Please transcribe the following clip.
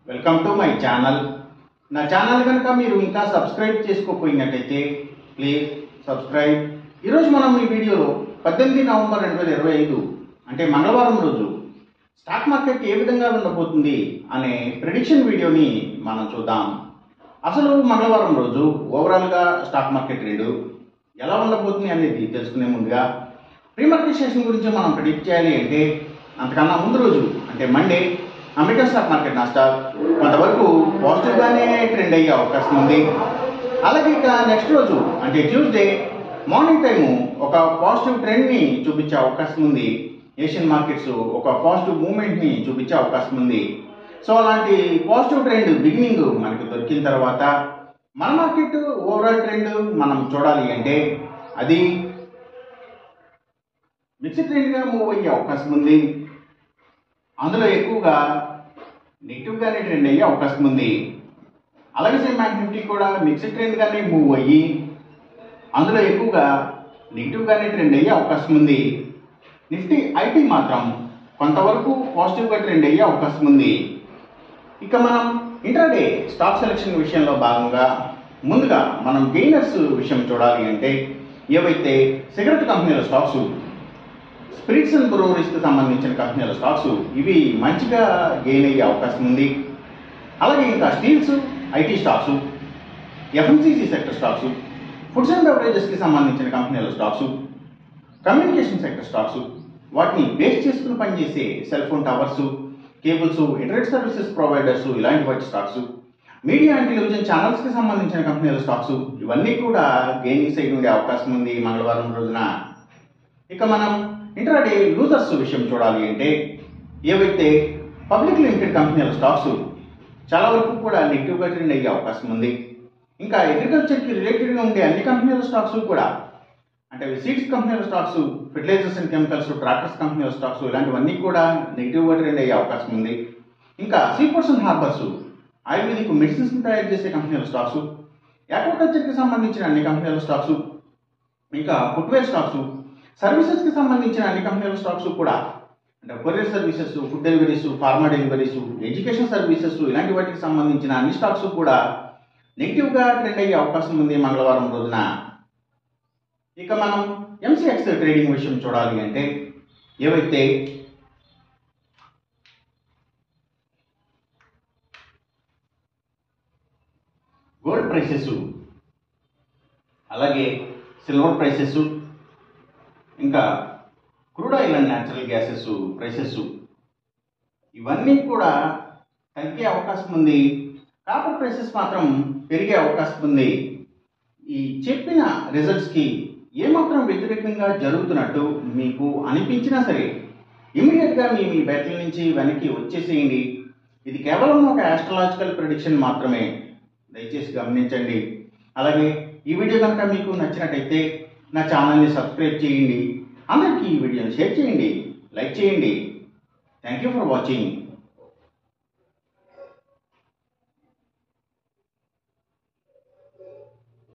Welcome to my channel. నా channel కనుక మీరు ఇంకా సబ్స్క్రైబ్ చేసుకోకపోయినట్టయితే ప్లీజ్ సబ్స్క్రైబ్. ఈరోజు మనం ఈ వీడియోలో 18 నవంబర్ 2025 అంటే మంగళవారం రోజు స్టాక్ మార్కెట్ ఏ విధంగా ఉండబోతుంది అనే ప్రెడిక్షన్ వీడియోని మనం చూద్దాం. అసలు మంగళవారం రోజు ఓవరాల్గా స్టాక్ మార్కెట్ ట్రెండ్ ఎలా ఉండబోతుంది అనేది తెలుసుకునే ముందుగా ప్రీ మార్కెట్ సెషన్ గురించి మనం ప్రెడిక్ట్ చేయాలి అంటే అంతకన్నా ముందు రోజు అంటే Monday American stock market Nasdaq కొంతవరకు పాజిటివ్గానే ట్రెండ్ అయ్యే అవకాశం ఉంది. అలాగే ఇక నెక్స్ట్ రోజు అంటే ట్యూస్డే మార్నింగ్ టైము ఒక పాజిటివ్ ట్రెండ్ని చూపించే అవకాశం ఉంది. ఏషియన్ మార్కెట్స్ ఒక పాజిటివ్ మూవ్మెంట్ని చూపించే అవకాశం ఉంది. సో అలాంటి పాజిటివ్ ట్రెండ్ బిగినింగ్ మనకు దొరికిన తర్వాత మన మార్కెట్ ఓవరాల్ ట్రెండ్ మనం చూడాలి అంటే అది మిక్స్డ్ ట్రెండ్గా మూవ్ అయ్యే అవకాశం ఉంది. అందులో ఎక్కువగా నెగిటివ్గానే ట్రెండ్ అయ్యే అవకాశం ఉంది. అలాగే సేమ్ బ్యాంక్ నిఫ్టీ కూడా మిక్స్డ్ ట్రెండ్గానే మూవ్ అయ్యి అందులో ఎక్కువగా నెగిటివ్గానే ట్రెండ్ అయ్యే అవకాశం ఉంది. నిఫ్టీ ఐటీ మాత్రం కొంతవరకు పాజిటివ్గా ట్రెండ్ అయ్యే అవకాశం ఉంది. ఇక మనం ఇంట్రాడే స్టాక్ సెలెక్షన్ విషయంలో భాగంగా ముందుగా మనం గెయినర్స్ విషయం చూడాలి అంటే ఏవైతే సిగరెట్ కంపెనీల స్టాక్స్, స్పిరిట్స్ అండ్ బ్రూవరీస్కి సంబంధించిన కంపెనీల స్టాక్స్ ఇవి మంచిగా గెయిన్ అయ్యే అవకాశం ఉంది. అలాగే ఇంకా steels, IT stocks, FMCG sector stocks, foods and బెవరేజెస్కి సంబంధించిన కంపెనీల స్టాక్స్, కమ్యూనికేషన్ సెక్టర్ స్టాక్స్, వాటిని బేస్ చేసుకుని పనిచేసే cell phone towers, cables, internet services providers ఇలాంటి వాటి స్టాక్స్, మీడియా అండ్ టెలివిజన్ ఛానల్స్కి సంబంధించిన కంపెనీల స్టాక్స్ ఇవన్నీ కూడా గెయినింగ్ సైడ్ ఉండే అవకాశం ఉంది మంగళవారం రోజున. ఇక మనం ఇంట్రాడే లూజర్స్ విషయం చూడాలి అంటే ఏవైతే పబ్లిక్ లిమిటెడ్ కంపెనీల స్టాక్స్ చాలా వరకు కూడా నెగిటివ్గా ట్రెండ్ అయ్యే అవకాశం ఉంది. ఇంకా అగ్రికల్చర్కి రిలేటెడ్గా ఉండే అన్ని కంపెనీల స్టాక్స్ కూడా అంటే సీడ్స్ కంపెనీల stocks, fertilisers and chemicals, tractors కంపెనీల స్టాక్స్ ఇలాంటివన్నీ కూడా నెగిటివ్గా ట్రెండ్ అయ్యే అవకాశం ఉంది. ఇంకా సీపోర్ట్స్ అండ్ హార్బర్స్, ఆయుర్వేదిక్ మెడిసిన్స్ని తయారు చేసే కంపెనీల స్టాక్స్, ఆక్వాకల్చర్కి సంబంధించిన అన్ని కంపెనీల స్టాక్స్, ఇంకా ఫుట్వేర్ స్టాక్స్, సర్వీసెస్కి సంబంధించిన అన్ని కంపెనీల స్టాక్స్ కూడా అంటే courier services, food deliveries, pharma deliveries, education services ఇలాంటి వాటికి సంబంధించిన అన్ని స్టాక్స్ కూడా నెగిటివ్గా ట్రెండ్ అయ్యే అవకాశం ఉంది మంగళవారం రోజున. ఇక మనం ఎంసీఎక్స్ ట్రేడింగ్ విషయం చూడాలి అంటే ఏవైతే గోల్డ్ ప్రైసెస్, అలాగే సిల్వర్ ప్రైసెస్, ఇంకా crude oil and natural gases prices ఇవన్నీ కూడా తగ్గే అవకాశం ఉంది. కాపర్ ప్రైసెస్ మాత్రం పెరిగే అవకాశం ఉంది. ఈ చెప్పిన రిజల్ట్స్కి ఏమాత్రం వ్యతిరేకంగా జరుగుతున్నట్టు మీకు అనిపించినా సరే ఇమీడియట్గా మీ బ్యాటిల్ నుంచి వెనక్కి వచ్చేసేయండి. ఇది కేవలం ఒక ఆస్ట్రాలజికల్ ప్రెడిక్షన్ మాత్రమే, దయచేసి గమనించండి. అలాగే ఈ వీడియో కనుక మీకు నచ్చినట్టయితే నా ఛానల్ని సబ్స్క్రైబ్ చేయండి. అందరికీ ఈ వీడియోని షేర్ చేయండి, లైక్ చేయండి. Thank you for watching.